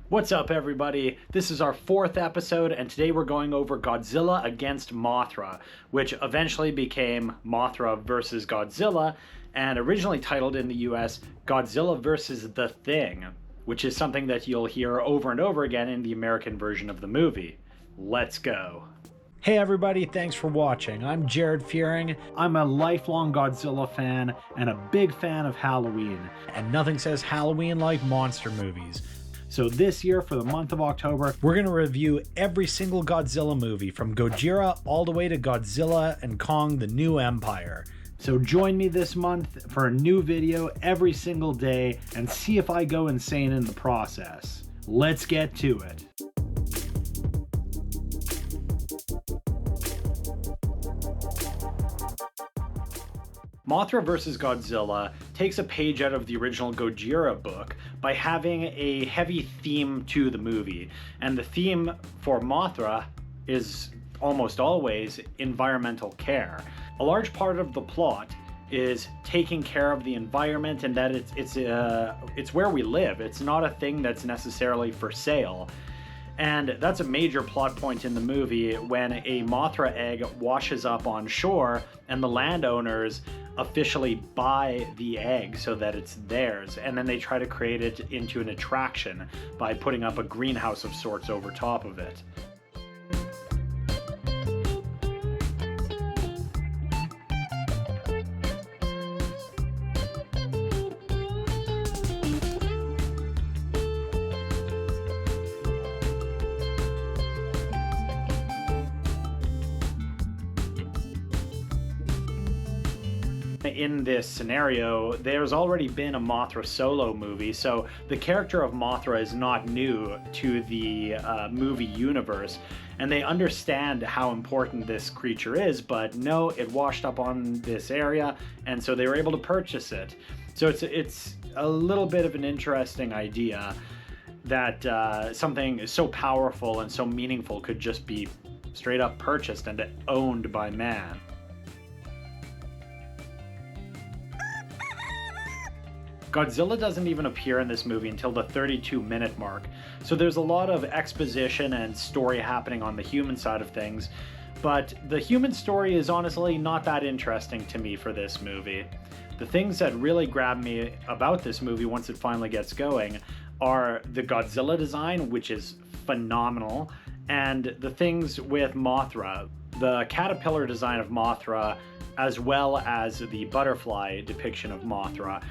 What's up, everybody? This is our 4th episode, and today we're going over Godzilla against Mothra, which eventually became Mothra vs. Godzilla, and originally titled in the US, Godzilla vs. The Thing, which is something that you'll hear over and over again in the American version of the movie. Let's go. Hey everybody, thanks for watching. I'm Jared Fearing. I'm a lifelong Godzilla fan and a big fan of Halloween. And nothing says Halloween like monster movies. So this year, for the month of October, we're going to review every single Godzilla movie, from Gojira all the way to Godzilla and Kong: The New Empire. So join me this month for a new video every single day and see if I go insane in the process. Let's get to it. Mothra vs. Godzilla takes a page out of the original Gojira book by having a heavy theme to the movie. And the theme for Mothra is almost always environmental care. A large part of the plot is taking care of the environment, and that it's where we live. It's not a thing that's necessarily for sale. And that's a major plot point in the movie when a Mothra egg washes up on shore and the landowners officially buy the egg so that it's theirs, and then they try to create it into an attraction by putting up a greenhouse of sorts over top of it. In this scenario, there's already been a Mothra solo movie, so the character of Mothra is not new to the movie universe, and they understand how important this creature is, but no, it washed up on this area, and so they were able to purchase it. So it's a little bit of an interesting idea that something so powerful and so meaningful could just be straight up purchased and owned by man. Godzilla doesn't even appear in this movie until the 32-minute mark, so there's a lot of exposition and story happening on the human side of things, but the human story is honestly not that interesting to me for this movie. The things that really grab me about this movie once it finally gets going are the Godzilla design, which is phenomenal, and the things with Mothra, the caterpillar design of Mothra, as well as the butterfly depiction of Mothra.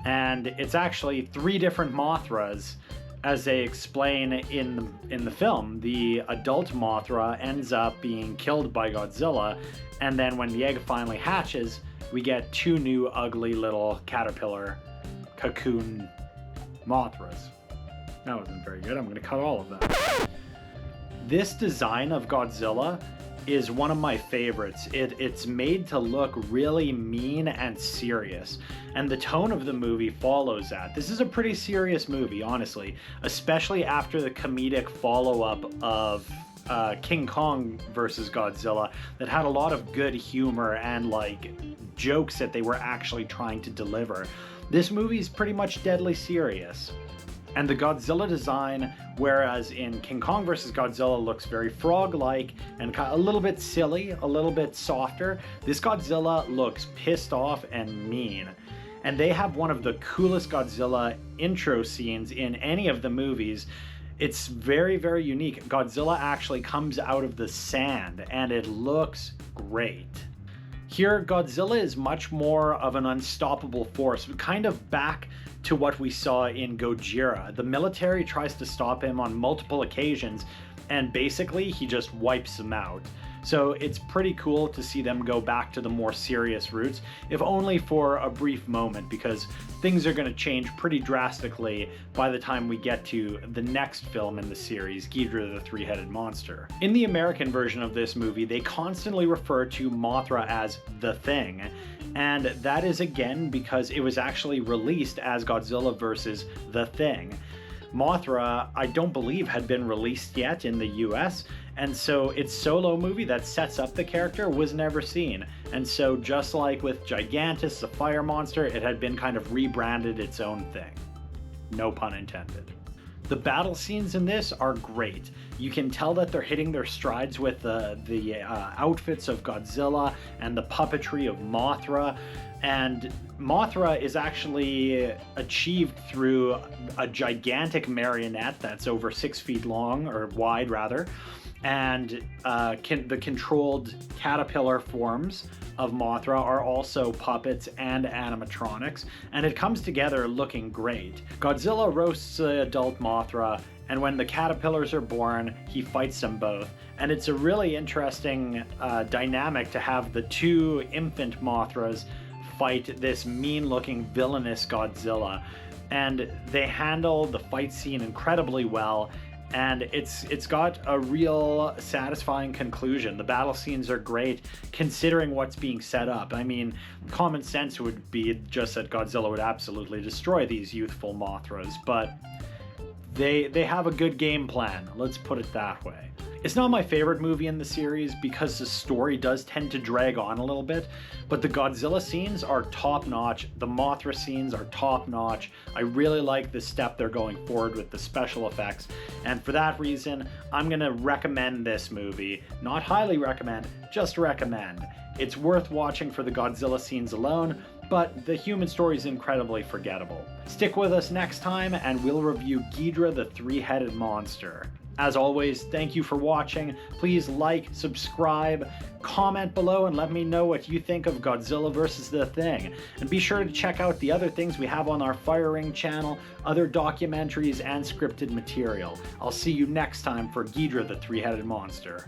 And it's actually 3 different Mothras, as they explain in the film. The adult Mothra ends up being killed by Godzilla, and then when the egg finally hatches, we get 2 new ugly little caterpillar cocoon Mothras. That wasn't very good. I'm going to cut all of that. This design of Godzilla is one of my favorites. It's made to look really mean and serious, and the tone of the movie follows that. This is a pretty serious movie, honestly, especially after the comedic follow-up of King Kong vs. Godzilla that had a lot of good humor and like jokes that they were actually trying to deliver. This movie is pretty much deadly serious. And the Godzilla design, whereas in King Kong vs. Godzilla looks very frog-like and a little bit silly, a little bit softer, this Godzilla looks pissed off and mean. And they have one of the coolest Godzilla intro scenes in any of the movies. It's very, very unique. Godzilla actually comes out of the sand, and it looks great. Here, Godzilla is much more of an unstoppable force, kind of back to what we saw in Gojira. The military tries to stop him on multiple occasions, and basically he just wipes them out. So it's pretty cool to see them go back to the more serious roots, if only for a brief moment, because things are going to change pretty drastically by the time we get to the next film in the series, Ghidorah the Three-Headed Monster. In the American version of this movie, they constantly refer to Mothra as the Thing, and that is again because it was actually released as Godzilla vs. The Thing. Mothra, I don't believe, had been released yet in the US, and so its solo movie that sets up the character was never seen. And so just like with Gigantus, the fire monster, it had been kind of rebranded its own thing. No pun intended. The battle scenes in this are great. You can tell that they're hitting their strides with the outfits of Godzilla and the puppetry of Mothra. And Mothra is actually achieved through a gigantic marionette that's over 6 feet long, or wide rather, and the controlled caterpillar forms of Mothra are also puppets and animatronics, and it comes together looking great. Godzilla roasts adult Mothra, and when the caterpillars are born, he fights them both. And it's a really interesting dynamic to have the two infant Mothras fight this mean-looking, villainous Godzilla. And they handle the fight scene incredibly well, and it's got a real satisfying conclusion. The battle scenes are great considering what's being set up. I mean, common sense would be just that Godzilla would absolutely destroy these youthful Mothras, but they have a good game plan, let's put it that way. It's not my favorite movie in the series because the story does tend to drag on a little bit, but the Godzilla scenes are top-notch, the Mothra scenes are top-notch. I really like the step they're going forward with the special effects, and for that reason, I'm gonna recommend this movie. Not highly recommend, just recommend. It's worth watching for the Godzilla scenes alone, but the human story is incredibly forgettable. Stick with us next time and we'll review Ghidorah the Three-Headed Monster. As always, thank you for watching. Please like, subscribe, comment below, and let me know what you think of Godzilla vs. The Thing. And be sure to check out the other things we have on our Fire Ring channel, other documentaries, and scripted material. I'll see you next time for Ghidorah the Three-Headed Monster.